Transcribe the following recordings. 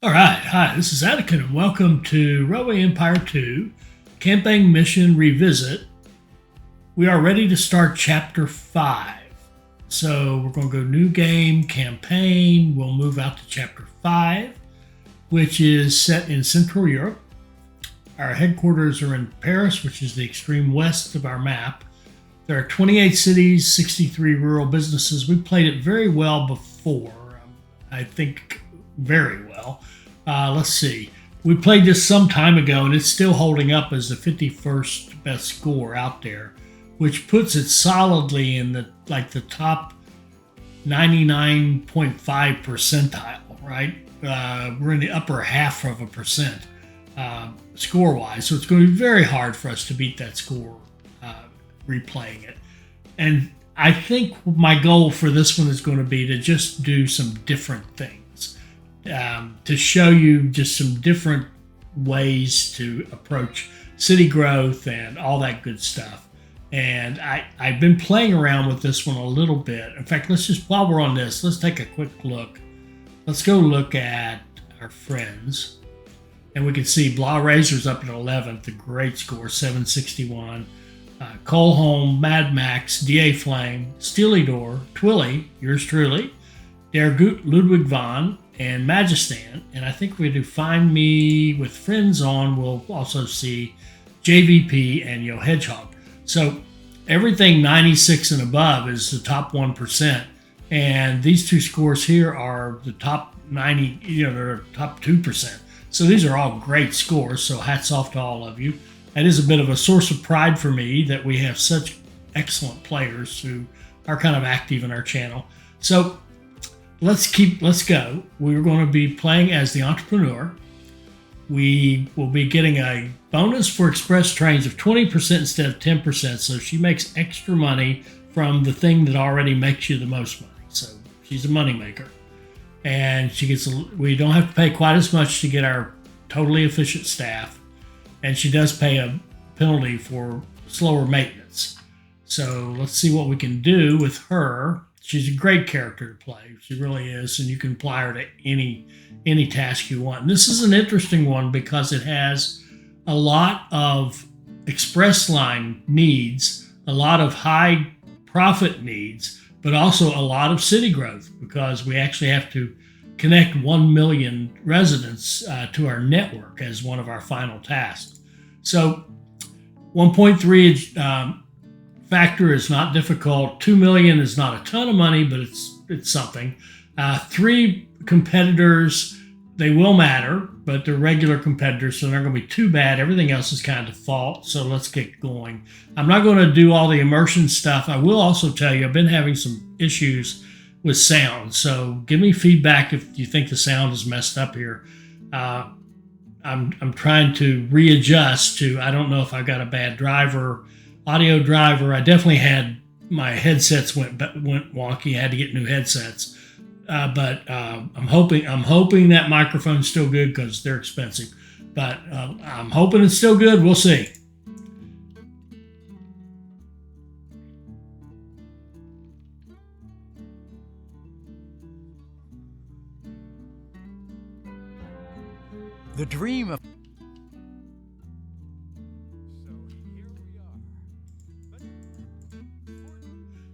All right, hi, this is Anakin, and welcome to Railway Empire 2 Campaign Mission Revisit. We are ready to start Chapter 5. So we're going to go New Game, Campaign. We'll move out to Chapter 5, which is set in Central Europe. Our headquarters are in Paris, which is the extreme west of our map. There are 28 cities, 63 rural businesses. We played it very well before, I think very well. Let's see. We played this some time ago, and it's still holding up as the 51st best score out there, which puts it solidly in the top 99.5 percentile, right? We're in the upper half of a percent score-wise, so it's going to be very hard for us to beat that score replaying it. And I think my goal for this one is going to be to just do some different things. To show you just some different ways to approach city growth and all that good stuff. And I've been playing around with this one a little bit. In fact, while we're on this, let's take a quick look. Let's go look at our friends. And we can see Blah Razor's up at 11th, a great score, 761. Colholm, Mad Max, D.A. Flame, Steely Door, Twilly, yours truly, Der Gut Ludwig van, and Magistan. And I think if we do Find Me with Friends on, we'll also see JVP and Yo Hedgehog. So everything 96 and above is the top 1%. And these two scores here are the top 90, they're top 2%. So these are all great scores. So hats off to all of you. That is a bit of a source of pride for me that we have such excellent players who are kind of active in our channel. So let's go. We're going to be playing as the entrepreneur. We will be getting a bonus for express trains of 20% instead of 10%. So she makes extra money from the thing that already makes you the most money. So she's a money maker. And we don't have to pay quite as much to get our totally efficient staff. And she does pay a penalty for slower maintenance. So let's see what we can do with her. She's a great character to play. She really is. And you can apply her to any task you want. And this is an interesting one because it has a lot of express line needs, a lot of high profit needs, but also a lot of city growth because we actually have to connect 1 million residents to our network as one of our final tasks. So 1.3 factor is not difficult. 2 million is not a ton of money, but it's something. 3 competitors, they will matter, but they're regular competitors, so they're not going to be too bad. Everything else is kind of default, so let's get going. I'm not going to do all the immersion stuff. I will also tell you I've been having some issues with sound, so give me feedback if you think the sound is messed up here. I'm trying to readjust to, I don't know if I've got a bad audio driver. I definitely had my headsets went wonky. I had to get new headsets. But I'm hoping that microphone's still good because they're expensive. But I'm hoping it's still good. We'll see. The dream of...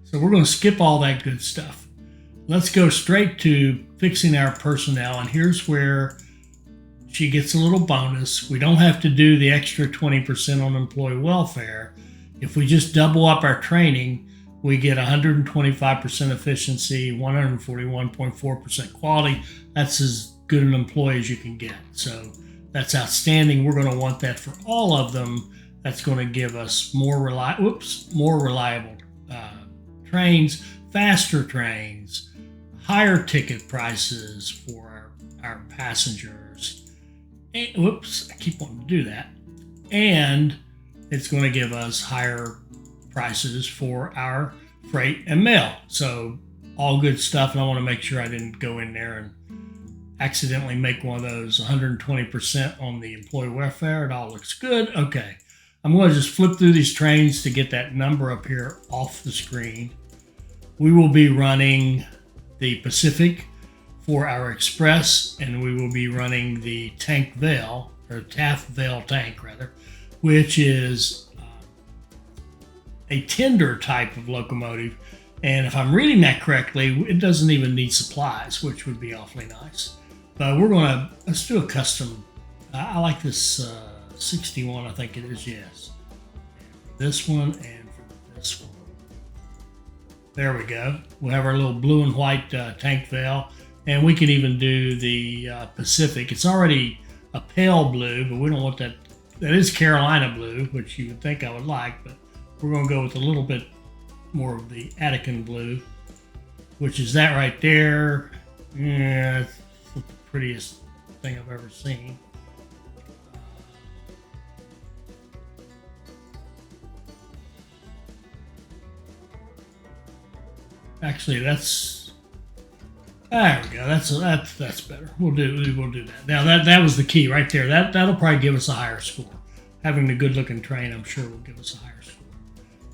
So we're going to skip all that good stuff. Let's go straight to fixing our personnel. And here's where she gets a little bonus. We don't have to do the extra 20% on employee welfare. If we just double up our training, we get 125% efficiency, 141.4% quality. That's as good an employee as you can get. So that's outstanding. We're going to want that for all of them. That's going to give us more reliable trains, faster trains, higher ticket prices for our passengers. And, I keep wanting to do that. And it's going to give us higher prices for our freight and mail. So all good stuff. And I want to make sure I didn't go in there and accidentally make one of those 120% on the employee welfare. It all looks good. Okay. I'm going to just flip through these trains to get that number up here off the screen. We will be running the Pacific for our Express, and we will be running the Tank Veil, or Taft Veil tank rather, which is a tender type of locomotive. And if I'm reading that correctly, it doesn't even need supplies, which would be awfully nice. But let's do a custom. I like this 61, I think it is, yes. For this one and for this one. There we go. We'll have our little blue and white tank veil. And we can even do the Pacific. It's already a pale blue, but we don't want that. That is Carolina blue, which you would think I would like, but we're going to go with a little bit more of the Attican blue, which is that right there. Yeah, it's the prettiest thing I've ever seen. Actually, there we go. That's better. We'll do that. Now that was the key right there. That'll probably give us a higher score. Having the good looking train, I'm sure, will give us a higher score.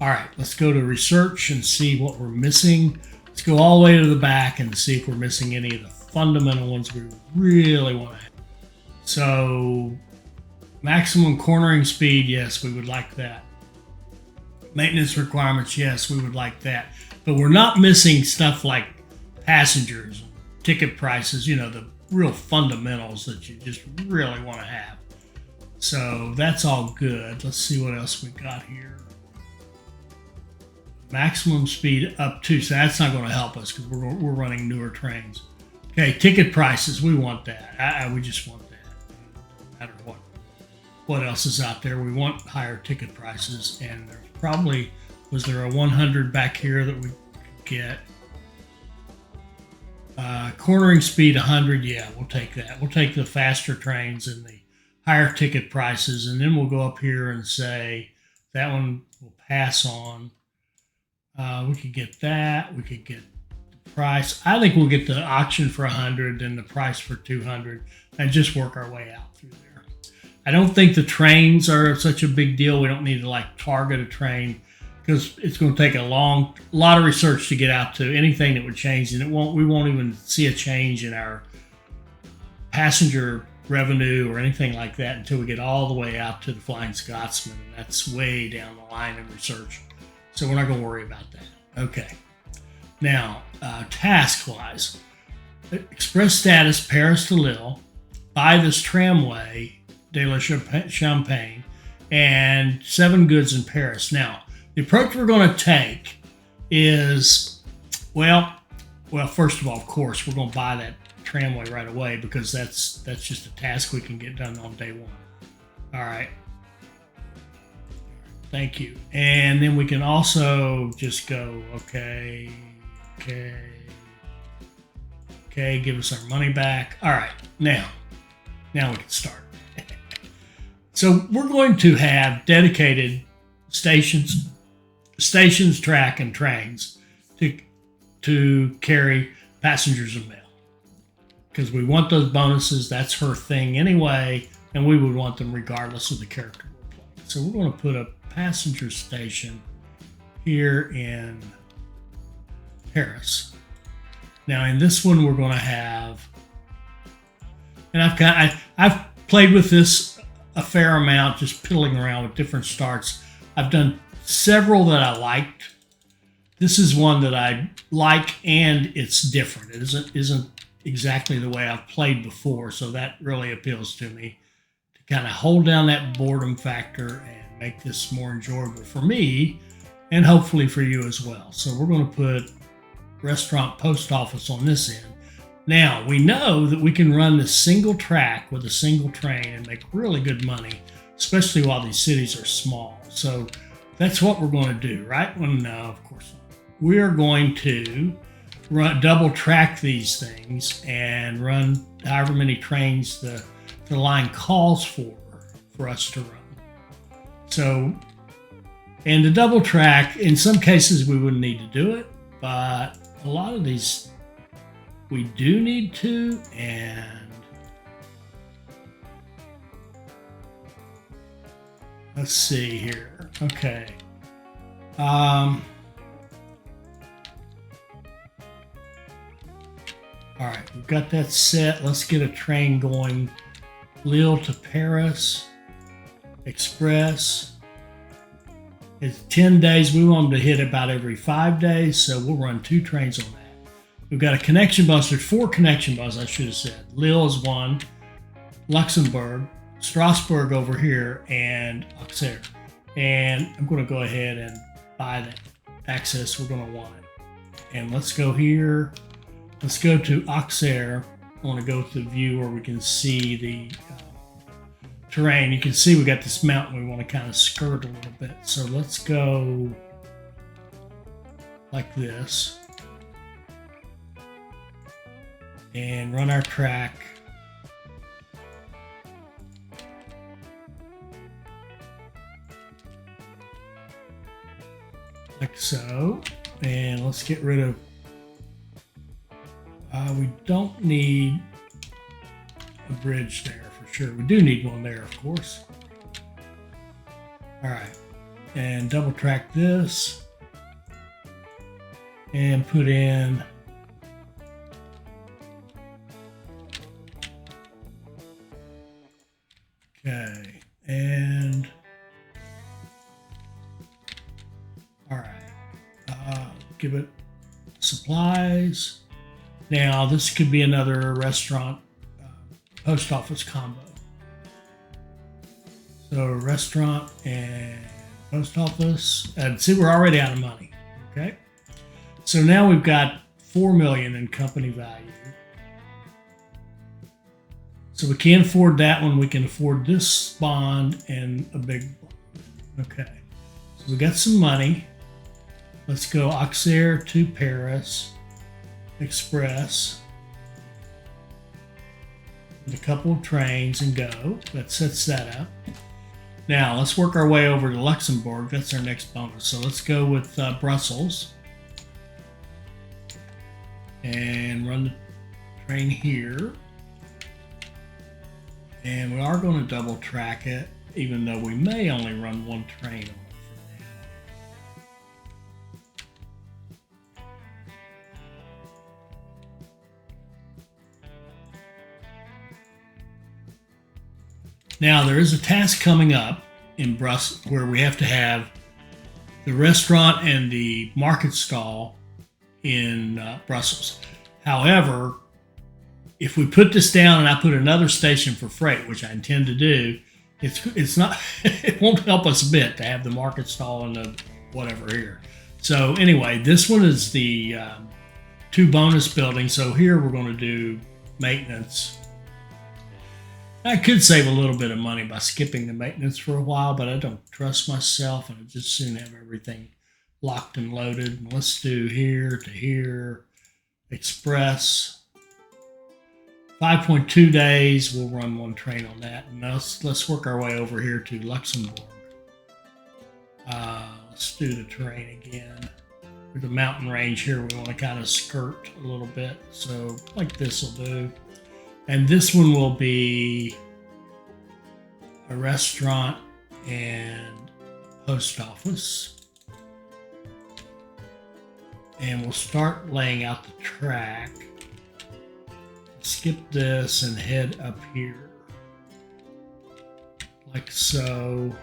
All right, let's go to research and see what we're missing. Let's go all the way to the back and see if we're missing any of the fundamental ones we really want to have. So, maximum cornering speed, yes, we would like that. Maintenance requirements, yes, we would like that. But we're not missing stuff like passengers, ticket prices, the real fundamentals that you just really want to have. So that's all good. Let's see what else we got here. Maximum speed up to, so that's not going to help us because we're running newer trains. Okay, ticket prices, we want that. We just want that. No matter what else is out there, we want higher ticket prices. And there's probably, was there a 100 back here that we could get? Cornering speed 100, yeah, we'll take that. We'll take the faster trains and the higher ticket prices, and then we'll go up here and say that one will pass on. We could get that. We could get the price. I think we'll get the auction for 100 and the price for 200 and just work our way out through there. I don't think the trains are such a big deal. We don't need to target a train because it's going to take a lot of research to get out to anything that would change, and we won't even see a change in our passenger revenue or anything like that until we get all the way out to the Flying Scotsman, and that's way down the line in research. So we're not going to worry about that. Okay. Now, task-wise, express status Paris to Lille, buy this tramway de la Champagne, and 7 goods in Paris. Now, the approach we're going to take is, well, first of all, of course, we're going to buy that tramway right away because that's just a task we can get done on day one. All right. Thank you. And then we can also just go, okay, give us our money back. All right, now we can start. So we're going to have dedicated stations, track, and trains to carry passengers and mail because we want those bonuses. That's her thing anyway, and we would want them regardless of the character we're playing. So we're going to put a passenger station here in Paris. Now in this one we're going to have, and I've played with this a fair amount, just piddling around with different starts. I've done several that I liked. This is one that I like, and it's different. It isn't exactly the way I've played before, so that really appeals to me, to kind of hold down that boredom factor and make this more enjoyable for me and hopefully for you as well. So we're going to put restaurant post office on this end. Now, we know that we can run this single track with a single train and make really good money, especially while these cities are small. So that's what we're going to do, right? Well, no, of course not. We're going to double track these things and run however many trains the line calls for us to run. So, and the double track, in some cases we wouldn't need to do it, but a lot of these we do need to, and let's see here. Okay. All right, we've got that set. Let's get a train going. Lille to Paris Express. It's 10 days. We want them to hit about every 5 days, so we'll run 2 trains on that. We've got a connection bus. There's 4 connection buses, I should have said. Lille is 1, Luxembourg, Strasbourg over here, and Auxerre. And I'm going to go ahead and buy that access. We're going to want it. And let's go here. Let's go to Auxerre. I want to go to the view where we can see the terrain. You can see we got this mountain we want to kind of skirt a little bit. So let's go like this and run our track. Like so. And let's get rid of, we don't need a bridge there for sure. We do need one there, of course. All right, and double track this and put in okay, and all right, give it supplies. Now this could be another restaurant post office combo. So restaurant and post office. And see, we're already out of money. Okay. So now we've got 4 million in company value. So we can't afford that one. We can afford this bond and a big bond. Okay. So we got some money. Let's go Auxerre to Paris Express. With a couple of trains and go. That sets that up. Now let's work our way over to Luxembourg. That's our next bonus. So let's go with Brussels and run the train here. And we are going to double track it, even though we may only run 1 train on it for now. Now, there is a task coming up in Brussels where we have to have the restaurant and the market stall in Brussels. However, if we put this down and I put another station for freight, which I intend to do, it's not it won't help us a bit to have the market stall and the whatever here. So anyway, this one is the 2 bonus buildings. So here we're going to do maintenance. I could save a little bit of money by skipping the maintenance for a while, but I don't trust myself, and I just soon have everything locked and loaded. And let's do here to here, express. 5.2 days. We'll run 1 train on that, and let's work our way over here to Luxembourg. Let's do the terrain again. For the mountain range here, we want to kind of skirt a little bit, so like this will do. And this one will be a restaurant and post office. And we'll start laying out the track. Skip this and head up here. Like so.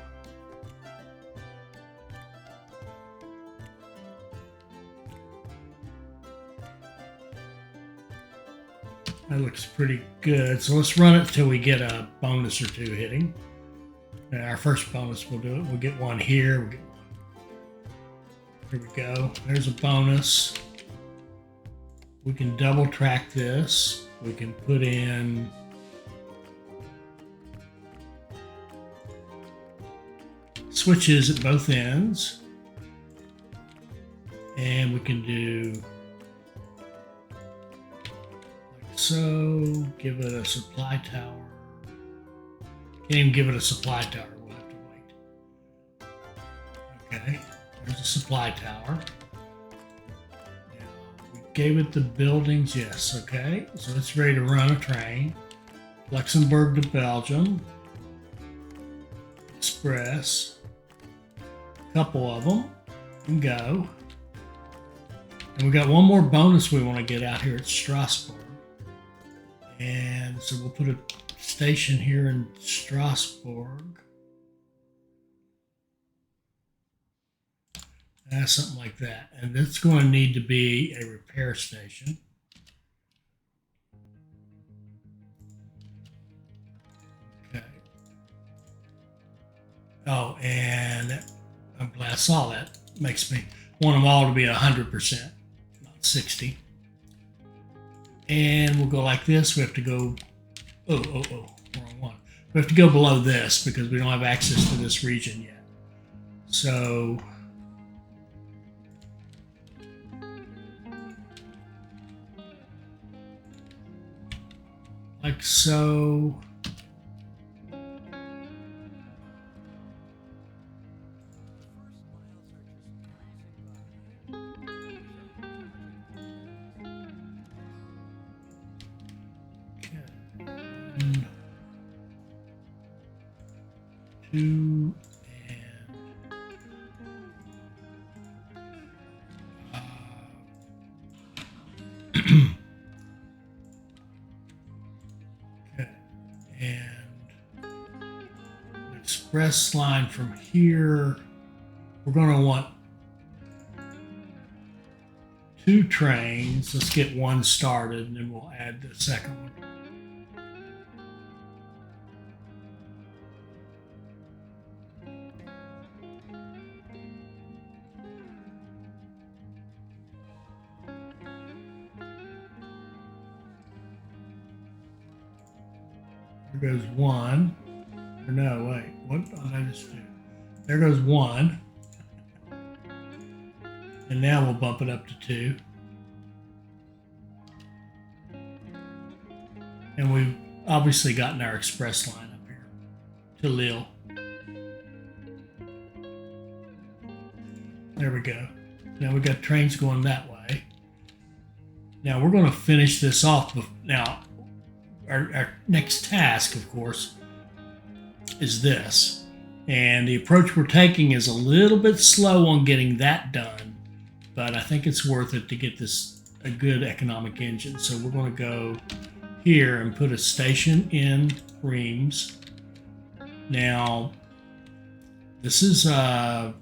That looks pretty good. So let's run it till we get a bonus or 2 hitting. And our first bonus, we'll do it. We'll get 1 here. We'll get 1. Here we go. There's a bonus. We can double track this. We can put in switches at both ends. And we can do so, give it a supply tower. Can't even give it a supply tower. We'll have to wait. Okay, there's a supply tower. Now, we gave it the buildings. Yes, okay. So it's ready to run a train. Luxembourg to Belgium. Express. A couple of them. And go. And we got one more bonus we want to get out here at Strasbourg. And so we'll put a station here in Strasbourg. Something like that. And it's going to need to be a repair station. Okay. Oh, and I'm glad I saw that. Makes me want them all to be 100%, not 60. And we'll go like this. We have to go, wrong one. We have to go below this because we don't have access to this region yet. So like so. Two and okay, and express line from here. We're going to want 2 trains. Let's get one started, and then we'll add the second one. There goes one. Or no, wait. What did I just do? There goes one. And now we'll bump it up to 2. And we've obviously gotten our express line up here to Lille. There we go. Now we've got trains going that way. Now we're going to finish this off. Now, our next task, of course, is this. And the approach we're taking is a little bit slow on getting that done, but I think it's worth it to get this a good economic engine. So we're going to go here and put a station in Reims. Now, this is, what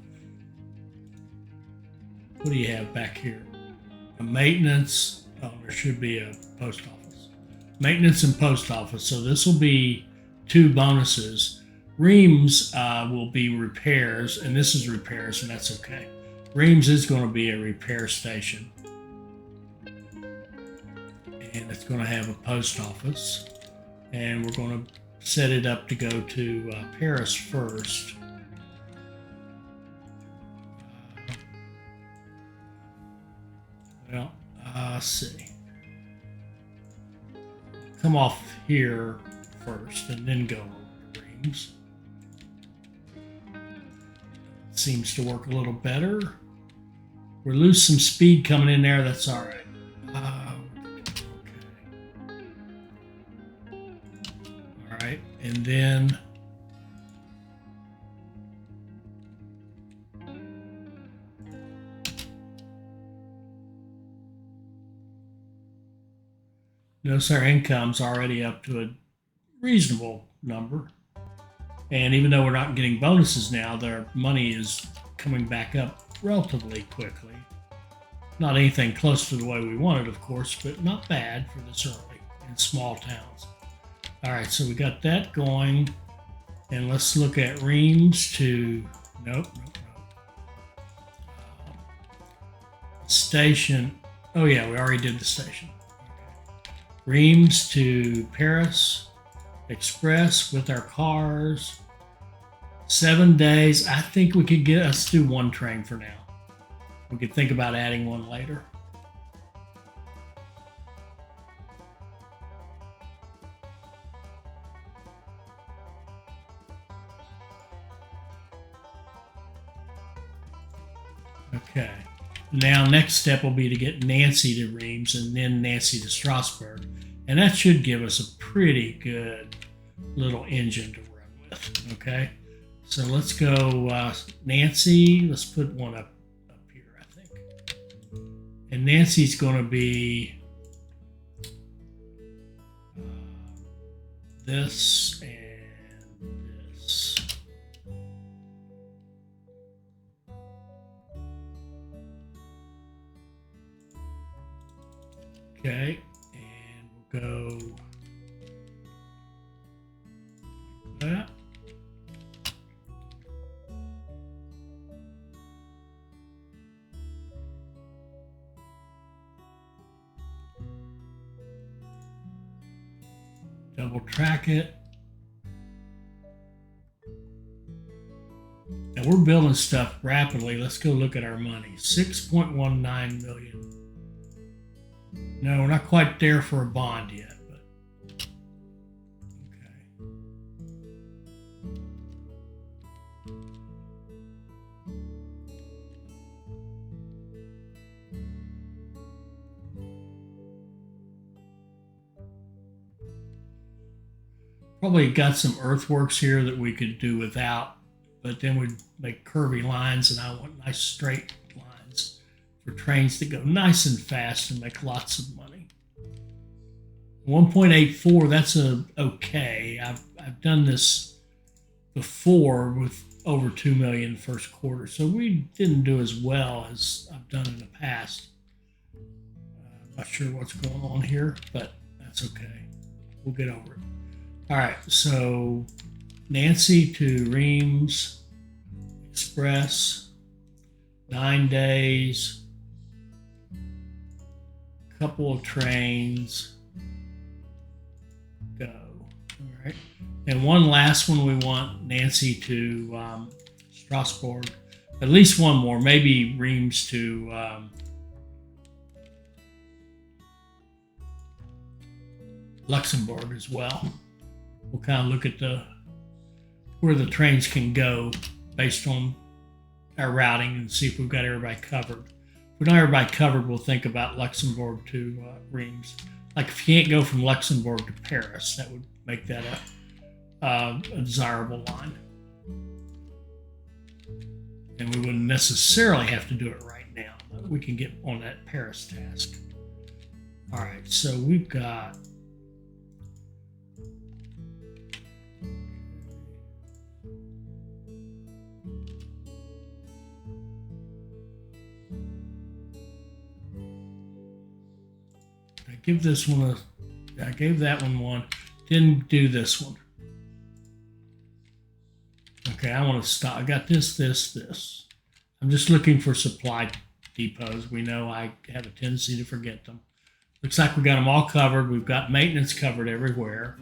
do you have back here? A maintenance, there should be a post office. Maintenance and post office. So this will be 2 bonuses. Reims will be repairs, and this is repairs, and that's okay. Reims is going to be a repair station. And it's going to have a post office. And we're going to set it up to go to Paris first. Let's see. Come off here first and then go over to Reims. Seems to work a little better. We lose some speed coming in there. That's all right. Okay. All right, and then notice our income's already up to a reasonable number. And even though we're not getting bonuses now, their money is coming back up relatively quickly. Not anything close to the way we wanted, of course, but not bad for this early in small towns. All right, so we got that going. And let's look at Reims to, nope. Station, oh yeah, we already did the station. Reims to Paris Express with our cars. 7 days. I think we could get us do 1 train for now. We could think about adding 1 later. Okay. Now, next step will be to get Nancy to Reims and then Nancy to Strasbourg. And that should give us a pretty good little engine to run with. Okay. So let's go Nancy. Let's put one up here, I think. And Nancy's going to be this and this. Okay, and we'll go that. Double track it. And we're building stuff rapidly. Let's go look at our money. 6.19 million. No, we're not quite there for a bond yet, but okay. Probably got some earthworks here that we could do without, but then we'd make curvy lines, and I want nice straight lines for trains to go nice and fast and make lots of money. 1.84, that's okay. I've done this before with over 2 million first quarter, so we didn't do as well as I've done in the past. I'm not sure what's going on here, but that's okay. We'll get over it. All right, so Nancy to Reims Express, 9 days, couple of trains, go. All right, and one last one we want, Nancy to Strasbourg, at least one more, maybe Reims to Luxembourg as well. We'll kind of look at where the trains can go based on our routing and see if we've got everybody covered. If we don't have everybody covered, we'll think about Luxembourg to Reims. Like if you can't go from Luxembourg to Paris, that would make that a desirable line. And we wouldn't necessarily have to do it right now, but we can get on that Paris task. All right, so we've got give this one I gave that one, didn't do this one. Okay, I want to stop. I got this. I'm just looking for supply depots. We know I have a tendency to forget them. Looks like we got them all covered. We've got maintenance covered everywhere.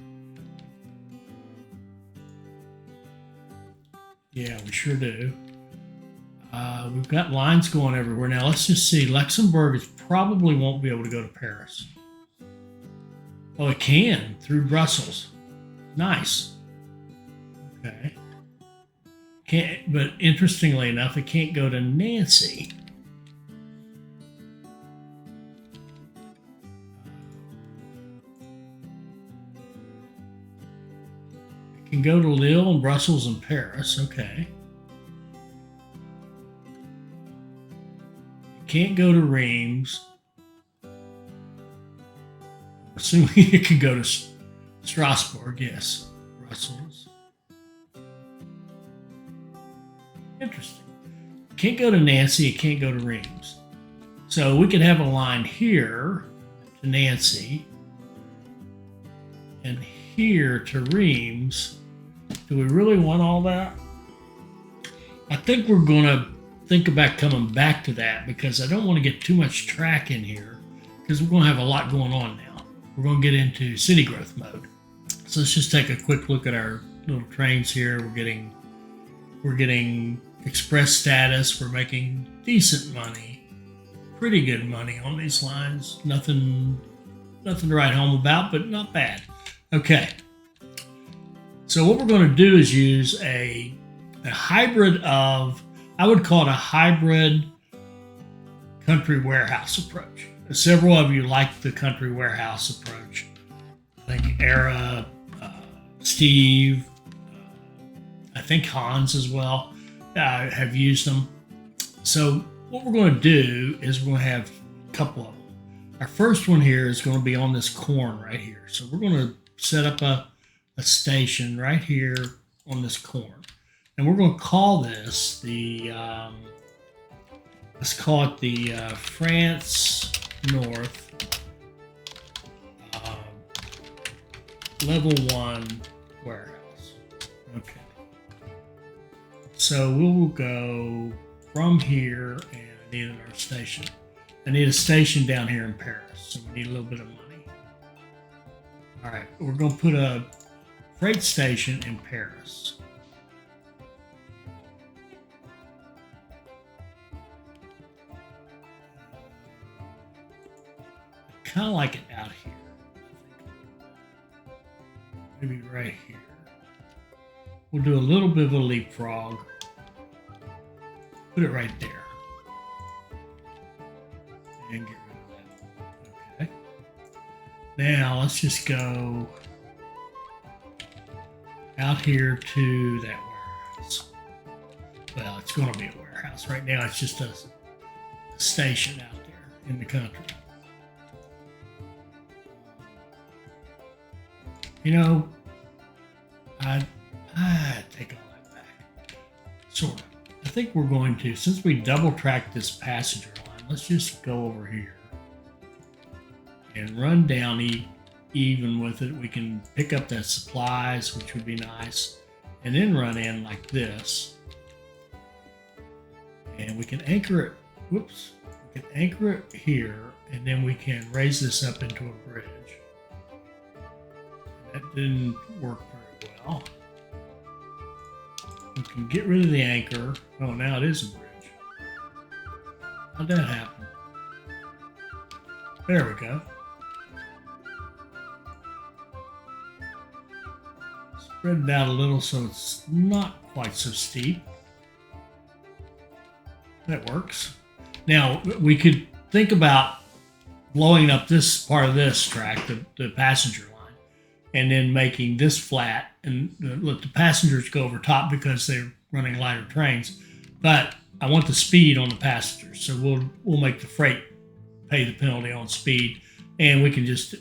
Yeah, we sure do. We've got lines going everywhere. Now let's just see. Luxembourg probably won't be able to go to Paris. Oh, it can through Brussels. Nice. Okay. Can't, but interestingly enough, it can't go to Nancy. It can go to Lille and Brussels and Paris. Okay. It can't go to Reims. Assuming it can go to Strasbourg, yes. Brussels. Interesting. It can't go to Nancy, it can't go to Reims. So we could have a line here to Nancy and here to Reims. Do we really want all that? I think we're going to think about coming back to that because I don't want to get too much track in here because we're going to have a lot going on now. We're going to get into city growth mode. So let's just take a quick look at our little trains here. We're getting express status. We're making decent money, pretty good money on these lines. Nothing to write home about, but not bad. Okay. So what we're going to do is use a hybrid of, I would call it a hybrid country warehouse approach. Several of you like the country warehouse approach. I think Era, Steve, I think Hans as well have used them. So what we're going to do is we're going to have a couple of them. Our first one here is going to be on this corn right here. So we're going to set up a a station right here on this corn. And we're going to call this the, let's call it the France North Level 1 warehouse. Okay. So we'll go from here, and I need another station. I need a station down here in Paris, so we need a little bit of money. All right, we're going to put a freight station in Paris. I kind of like it out here. Maybe right here. We'll do a little bit of a leapfrog. Put it right there. And get rid of that. Okay. Now let's just go out here to that warehouse. Well, it's going to be a warehouse. Right now it's just a station out there in the country. You know, I take all that back. Sort of. I think we're going to, since we double track this passenger line, let's just go over here and run down even with it. We can pick up that supplies, which would be nice, and then run in like this. And we can anchor it, whoops, we can anchor it here, and then we can raise this up into a bridge. That didn't work very well. We can get rid of the anchor. Oh, now it is a bridge. How'd that happen? There we go. Spread it out a little so it's not quite so steep. That works. Now, we could think about blowing up this part of this track, the passenger line, and then making this flat and let the passengers go over top because they're running lighter trains. But I want the speed on the passengers, so we'll make the freight pay the penalty on speed, and we can just,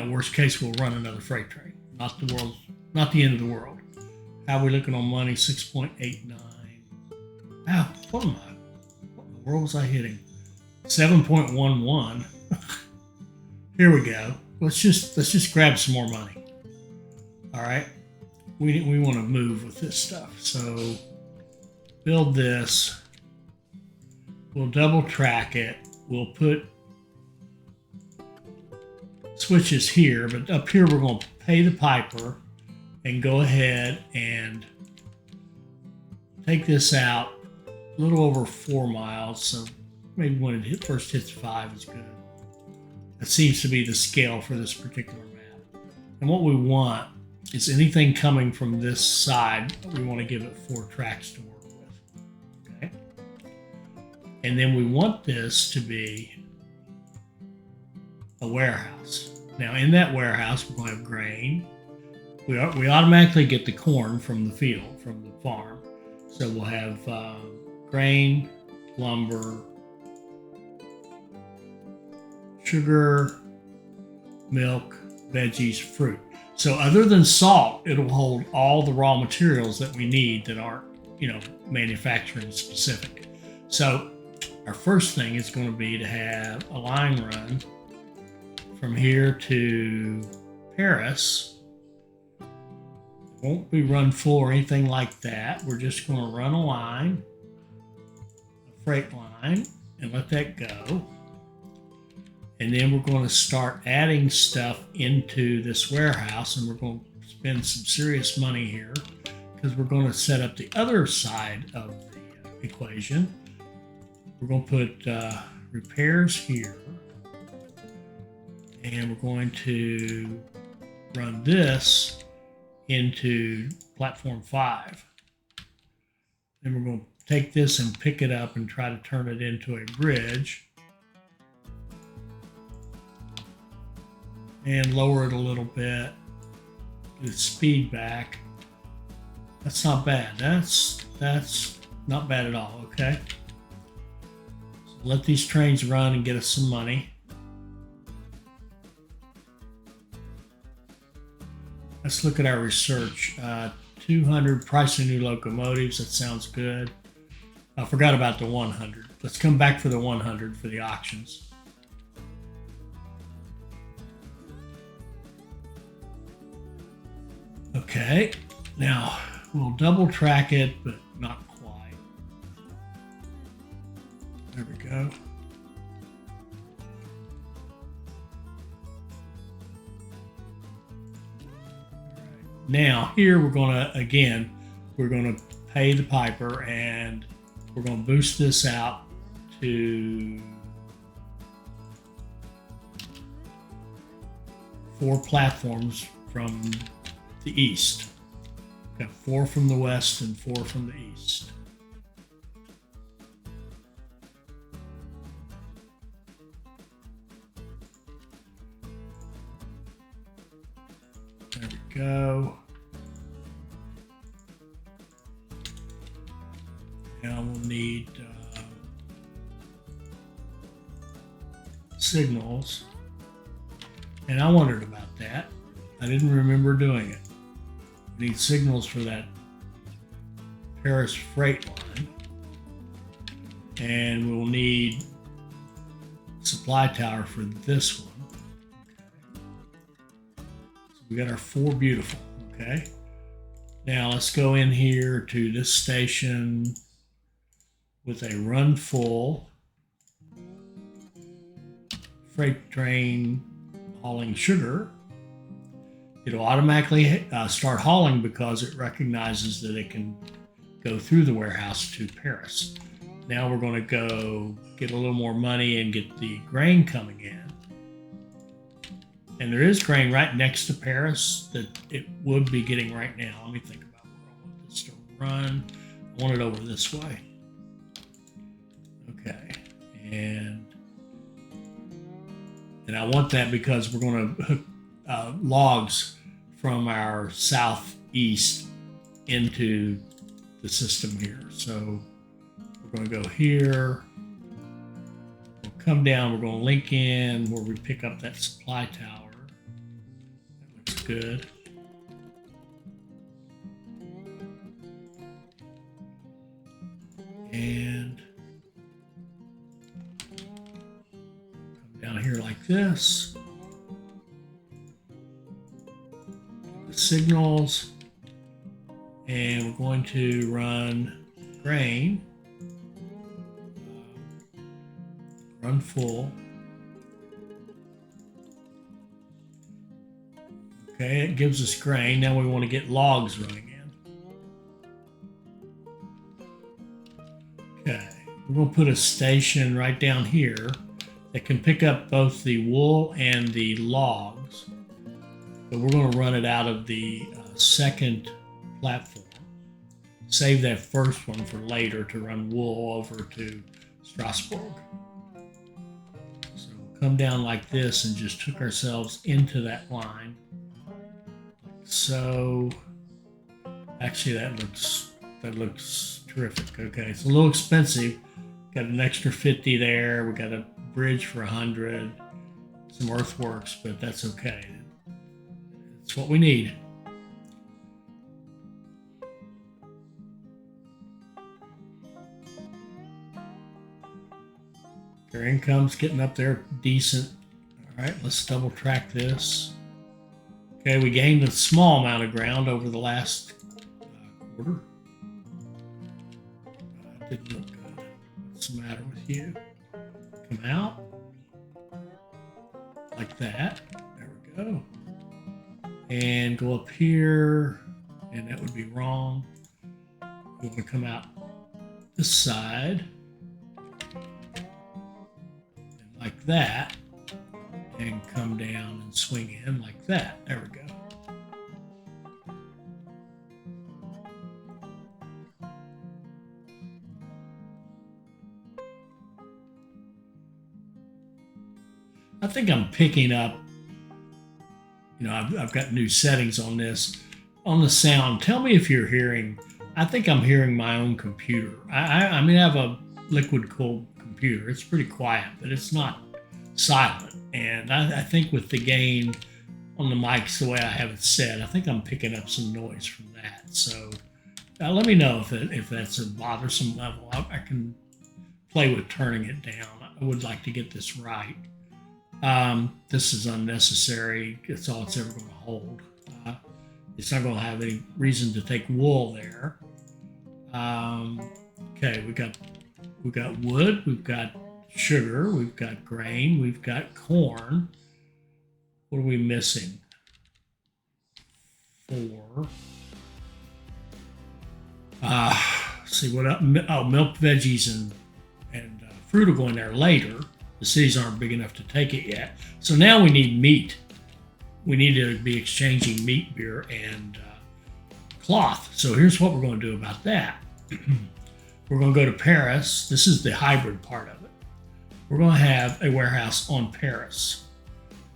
worst case, we'll run another freight train. Not the end of the world. How are we looking on money? 6.89. Ow, what in the world was I hitting? 7.11. Here we go. Let's just grab some more money. All right, we want to move with this stuff. So build this. We'll double track it. We'll put switches here, but up here we're going to pay the piper and go ahead and take this out a little over 4 miles. So maybe when it first hits 5 is good. That seems to be the scale for this particular map. And what we want is anything coming from this side, we want to give it 4 tracks to work with. Okay. And then we want this to be a warehouse. Now in that warehouse, we're going to have grain. We automatically get the corn from the field, from the farm. So we'll have grain, lumber, sugar, milk, veggies, fruit. So other than salt, it'll hold all the raw materials that we need that aren't, manufacturing specific. So our first thing is going to be to have a line run from here to Paris. It won't be run full or anything like that. We're just going to run a line, a freight line, and let that go. And then we're going to start adding stuff into this warehouse, and we're going to spend some serious money here because we're going to set up the other side of the equation. We're going to put repairs here, and we're going to run this into platform 5. Then we're going to take this and pick it up and try to turn it into a bridge. And lower it a little bit, get its speed back. That's not bad. That's not bad at all, okay? So let these trains run and get us some money. Let's look at our research. 200 price of new locomotives. That sounds good. I forgot about the 100. Let's come back for the 100 for the auctions. Okay, now we'll double track it, but not quite. There we go. Now here we're going to pay the piper, and we're going to boost this out to 4 platforms from the east. Got 4 from the west and 4 from the east. There we go. Now we'll need signals. And I wondered about that. I didn't remember doing it. We need signals for that Paris freight line. And we'll need supply tower for this one. We got our 4 beautiful, okay? Now let's go in here to this station with a run full freight train hauling sugar. It'll automatically start hauling because it recognizes that it can go through the warehouse to Paris. Now we're going to go get a little more money and get the grain coming in. And there is grain right next to Paris that it would be getting right now. Let me think about where I want this to run. I want it over this way. Okay. And I want that because we're going to hook logs from our southeast into the system here. So we're going to go here. We'll come down. We're going to link in where we pick up that supply tower. Good. And come down here like this. The signals. And we're going to run grain. Run full. Okay, it gives us grain. Now we want to get logs running in. Okay, we're going to put a station right down here that can pick up both the wool and the logs. But we're going to run it out of the second platform. Save that first one for later to run wool over to Strasbourg. So we'll come down like this and just hook ourselves into that line. So actually that looks terrific. Okay, it's a little expensive. Got an extra 50 there. We got a bridge for 100, some earthworks, but that's okay. It's what we need. Our income's getting up there decent. All right, let's double track this. Okay, we gained a small amount of ground over the last quarter. Didn't look good. What's the matter with you? Come out. Like that. There we go. And go up here. And that would be wrong. We want to come out this side. And like that. And come down and swing in like that. There we go. I think I'm picking up, I've got new settings on this, on the sound. Tell me if you're hearing, I think I'm hearing my own computer. I mean, I have a liquid cooled computer. It's pretty quiet, but it's not silent. And I think with the gain, on the mics the way I have it set. I think I'm picking up some noise from that. So let me know if that's a bothersome level. I can play with turning it down. I would like to get this right. This is unnecessary. It's all it's ever going to hold. It's not going to have any reason to take wool there. Okay, we got wood, we've got sugar, we've got grain, we've got corn. What are we missing? 4. See what up? Oh, milk, veggies, and fruit will go in there later. The cities aren't big enough to take it yet. So now we need meat. We need to be exchanging meat, beer, and cloth. So here's what we're going to do about that. We're going to go to Paris. This is the hybrid part of it. We're going to have a warehouse on Paris.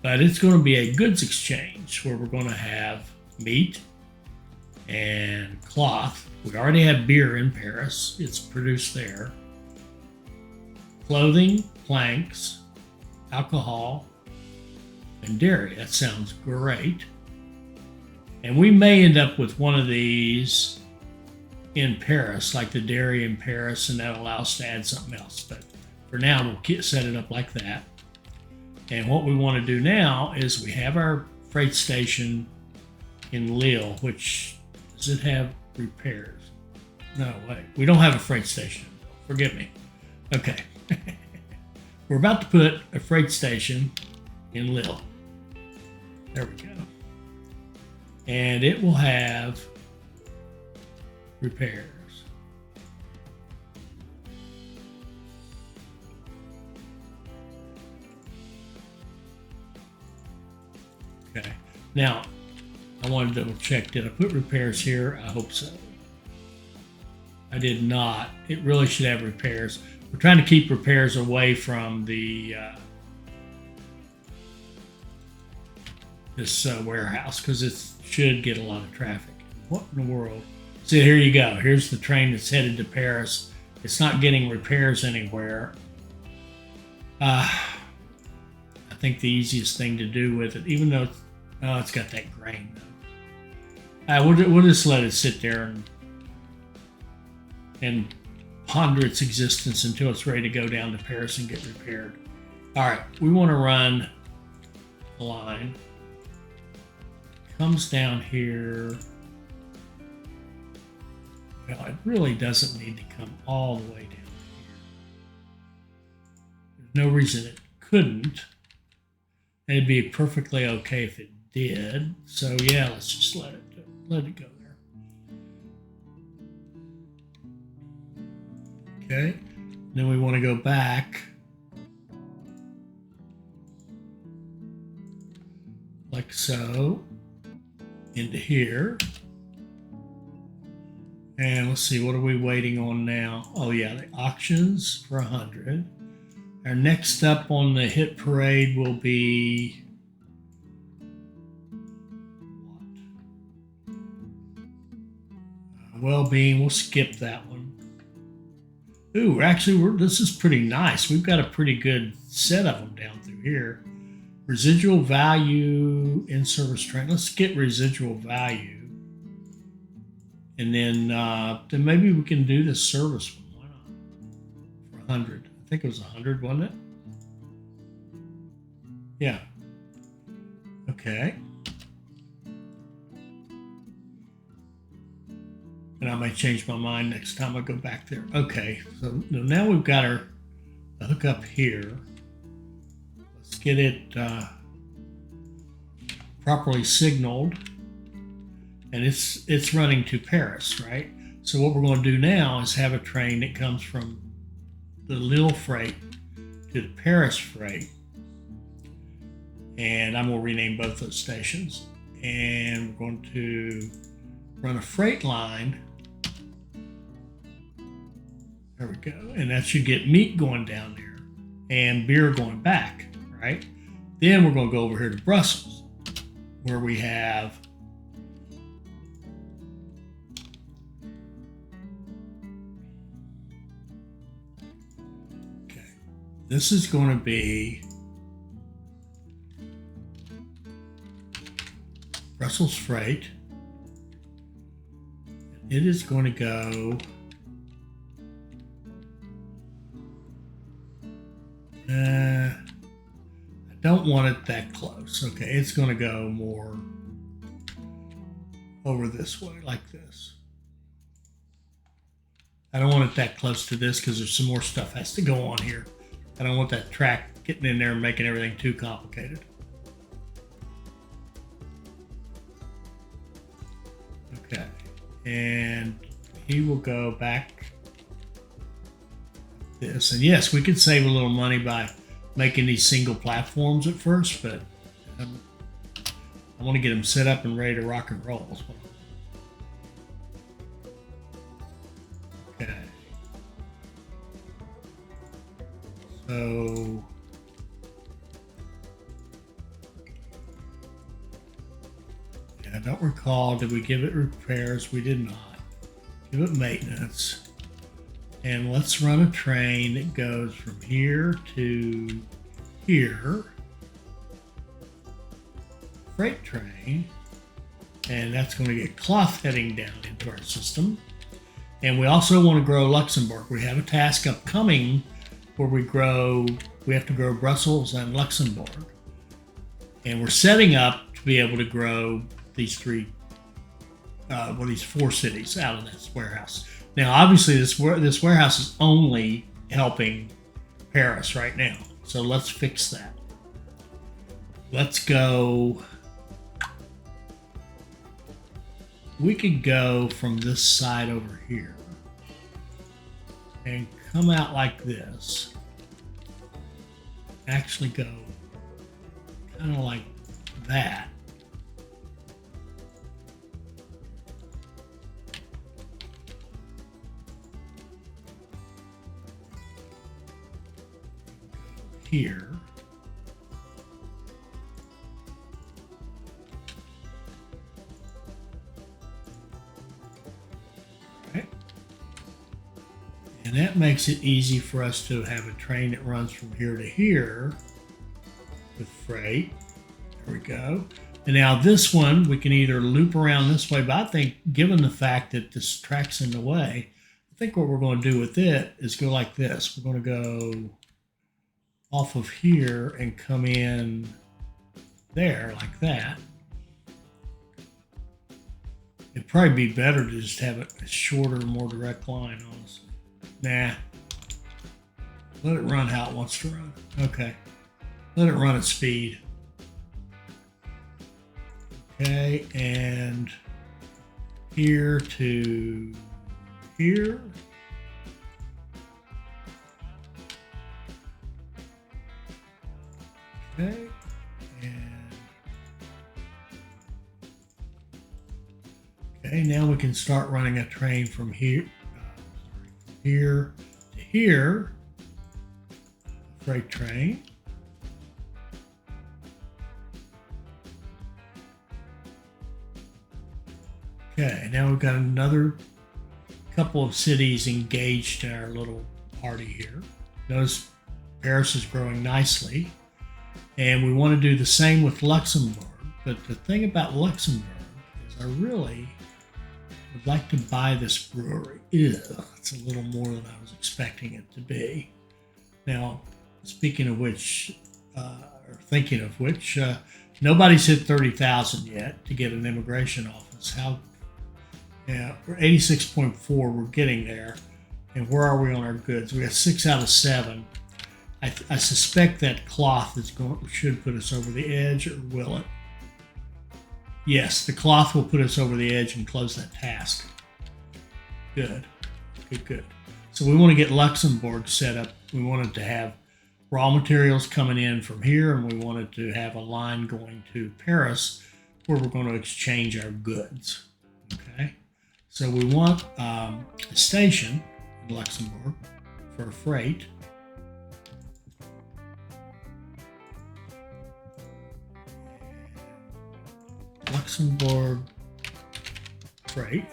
But it's going to be a goods exchange where we're going to have meat and cloth. We already have beer in Paris. It's produced there. Clothing, planks, alcohol, and dairy. That sounds great. And we may end up with one of these in Paris, like the dairy in Paris, and that allows us to add something else. But for now, we'll set it up like that. And what we want to do now is we have our freight station in Lille, which does it have repairs? No, wait. We don't have a freight station. Forgive me. Okay. We're about to put a freight station in Lille. There we go. And it will have repairs. Okay. Now, I want to double check. Did I put repairs here? I hope so. I did not. It really should have repairs. We're trying to keep repairs away from the this warehouse because it should get a lot of traffic. What in the world? See, here you go. Here's the train that's headed to Paris. It's not getting repairs anywhere. I think the easiest thing to do with it, even though it's got that grain though. We'll just let it sit there and ponder its existence until it's ready to go down to Paris and get repaired. All right, we want to run a line. Comes down here. Well, it really doesn't need to come all the way down here. There's no reason it couldn't. And it'd be perfectly okay if it did. So yeah, let's just let it go there. Okay. Then we want to go back like so into here. And let's see, what are we waiting on now? Oh yeah, the auctions for 100. Our next up on the hit parade will be well-being. We'll skip that one. Ooh, actually, this is pretty nice. We've got a pretty good set of them down through here. Residual value in service train. Let's get residual value. And then maybe we can do the service one. Why not? For 100. I think it was 100, wasn't it? Yeah. Okay. And I may change my mind next time I go back there. Okay, so now we've got our hook up here. Let's get it properly signaled. And it's running to Paris, right? So what we're going to do now is have a train that comes from the Lille freight to the Paris freight. And I'm going to rename both those stations. And we're going to run a freight line. There we go. And that should get meat going down there and beer going back, right? Then we're going to go over here to Brussels, where we have this is going to be Brussels freight. It is going to go I don't want it that close. Okay, it's going to go more over this way, like this. I don't want it that close to this because there's some more stuff has to go on here. I don't want that track getting in there and making everything too complicated. Okay, and he will go back this. And yes, we could save a little money by making these single platforms at first, but I want to get them set up and ready to rock and roll. Okay. So I don't recall, did we give it repairs? We did not. Give it maintenance. And let's run a train that goes from here to here. Freight train. And that's going to get cloth heading down into our system. And we also want to grow Luxembourg. We have a task upcoming where we have to grow Brussels and Luxembourg. And we're setting up to be able to grow these these 4 cities out of this warehouse. Now, obviously, this warehouse is only helping Paris right now. So let's fix that. Let's go. We could go from this side over here and come out like this. Actually go kind of like that. Here. Okay. And that makes it easy for us to have a train that runs from here to here with freight. There we go. And now this one, we can either loop around this way, but I think given the fact that this track's in the way, I think what we're going to do with it is go like this. We're going to go off of here and come in there like that. It'd probably be better to just have it a shorter, more direct line, honestly. Nah. Let it run how it wants to run. Okay. Let it run at speed. Okay, and here to here. Okay, and okay, now we can start running a train from here, here to here, freight train. Okay, now we've got another couple of cities engaged in our little party here. Notice Paris is growing nicely. And we want to do the same with Luxembourg. But the thing about Luxembourg is I really would like to buy this brewery. Ew, it's a little more than I was expecting it to be. Now, speaking of which, or thinking of which, nobody's hit 30,000 yet to get an immigration office. Yeah, we're 86.4, we're getting there. And where are we on our goods? We got 6 out of 7. I suspect that cloth should put us over the edge, or will it? Yes, the cloth will put us over the edge and close that task. Good. So we want to get Luxembourg set up. We wanted to have raw materials coming in from here, and we wanted to have a line going to Paris where we're going to exchange our goods. Okay. So we want a station in Luxembourg for freight. Luxembourg freight,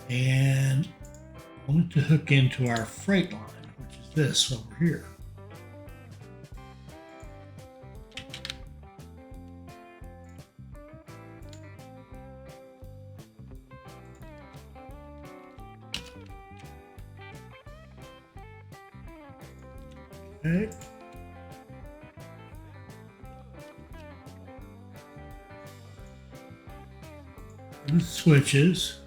and I want it to hook into our freight line, which is this over here. Okay. And switches.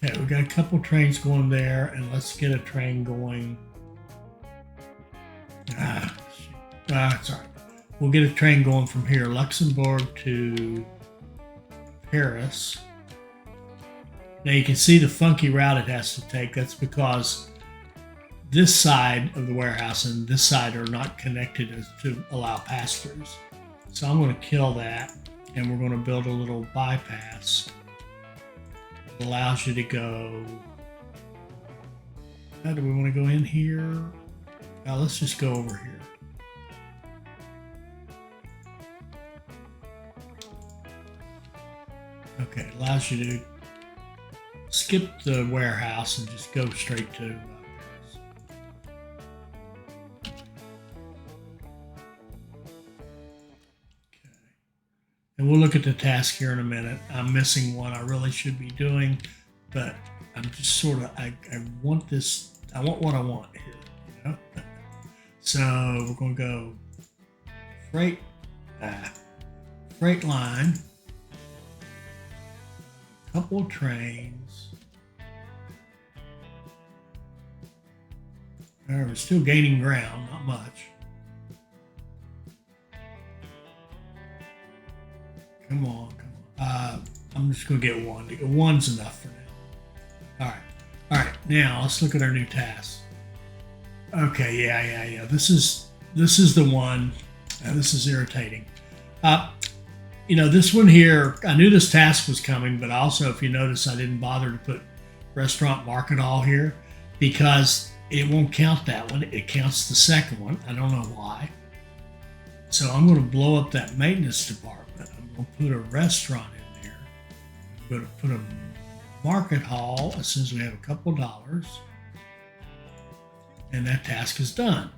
Okay, we got a couple trains going there, and let's get a train going. Sorry. We'll get a train going from here, Luxembourg to Paris. Now you can see the funky route it has to take. That's because this side of the warehouse and this side are not connected to allow pass-throughs. So I'm going to kill that, and we're going to build a little bypass. Allows you to go. How do we want to go in here? Let's just go over here. Okay, allows you to skip the warehouse and just go straight to Paris. Okay. And we'll look at the task here in a minute. I'm missing one I really should be doing, but I'm just sort of, I want this, I want what I want here, you know? So we're going to go freight line, couple of trains. We're still gaining ground, not much. Come on. I'm just going to get one. One's enough for now. All right. Now let's look at our new task. Okay, yeah. This is the one. This is irritating. This one here, I knew this task was coming, but also, if you notice, I didn't bother to put restaurant market hall here because it won't count that one. It counts the second one. I don't know why. So I'm going to blow up that maintenance department. I'm going to put a restaurant in there. I'm going to put a market hall as soon as we have a couple dollars. And that task is done.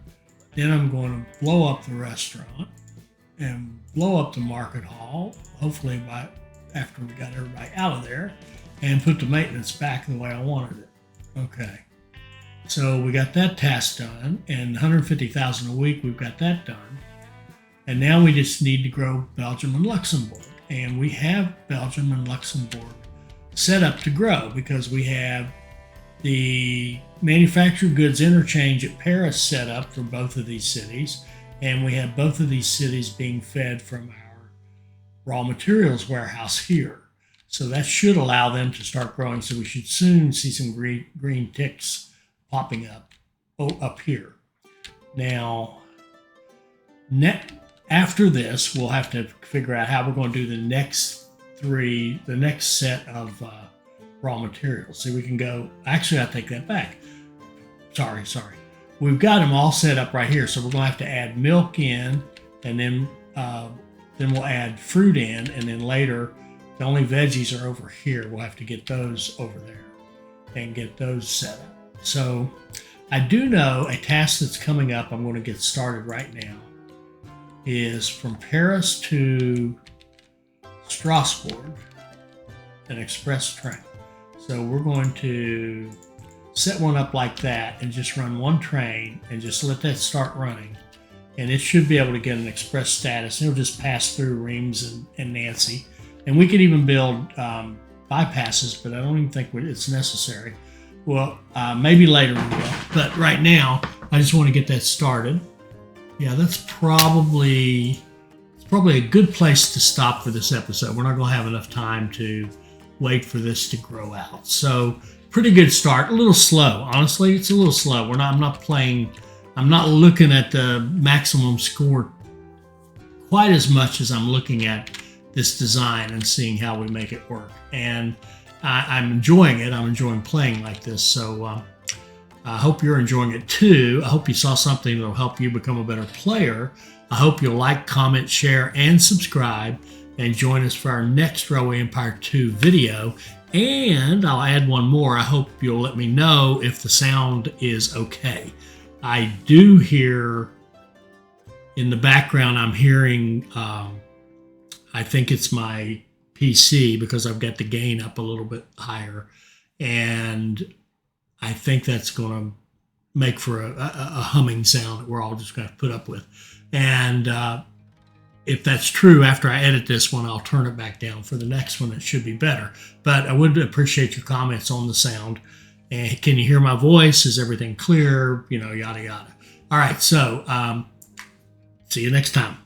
Then I'm going to blow up the restaurant and blow up the market hall, hopefully after we got everybody out of there, and put the maintenance back the way I wanted it. Okay. So we got that task done, and 150,000 a week, we've got that done. And now we just need to grow Belgium and Luxembourg. And we have Belgium and Luxembourg set up to grow because we have the manufactured goods interchange at Paris set up for both of these cities. And we have both of these cities being fed from our raw materials warehouse here. So that should allow them to start growing. So we should soon see some green ticks popping up here. Now, after this, we'll have to figure out how we're going to do the next set of raw materials. So we can go, actually, I take that back. Sorry. We've got them all set up right here. So we're going to have to add milk in, and then we'll add fruit in, and then later, the only veggies are over here. We'll have to get those over there and get those set up. So I do know a task that's coming up, I'm going to get started right now, is from Paris to Strasbourg, an express train. So we're going to set one up like that and just run one train and just let that start running. And it should be able to get an express status. It'll just pass through Reims and Nancy. And we could even build bypasses, but I don't even think it's necessary. Well, maybe later we will. But right now, I just want to get that started. Yeah, it's probably a good place to stop for this episode. We're not going to have enough time to wait for this to grow out. So pretty good start. A little slow. Honestly, it's a little slow. I'm not looking at the maximum score quite as much as I'm looking at this design and seeing how we make it work. And I'm enjoying it. I'm enjoying playing like this. So I hope you're enjoying it too. I hope you saw something that will help you become a better player. I hope you'll like, comment, share, and subscribe, and join us for our next Railway Empire 2 video. And I'll add one more. I hope you'll let me know if the sound is okay. I do hear in the background, I'm hearing, I think it's my PC because I've got the gain up a little bit higher. And I think that's going to make for a humming sound that we're all just going to put up with. And if that's true, after I edit this one, I'll turn it back down. For the next one, it should be better. But I would appreciate your comments on the sound. And can you hear my voice? Is everything clear? Yada, yada. All right, so see you next time.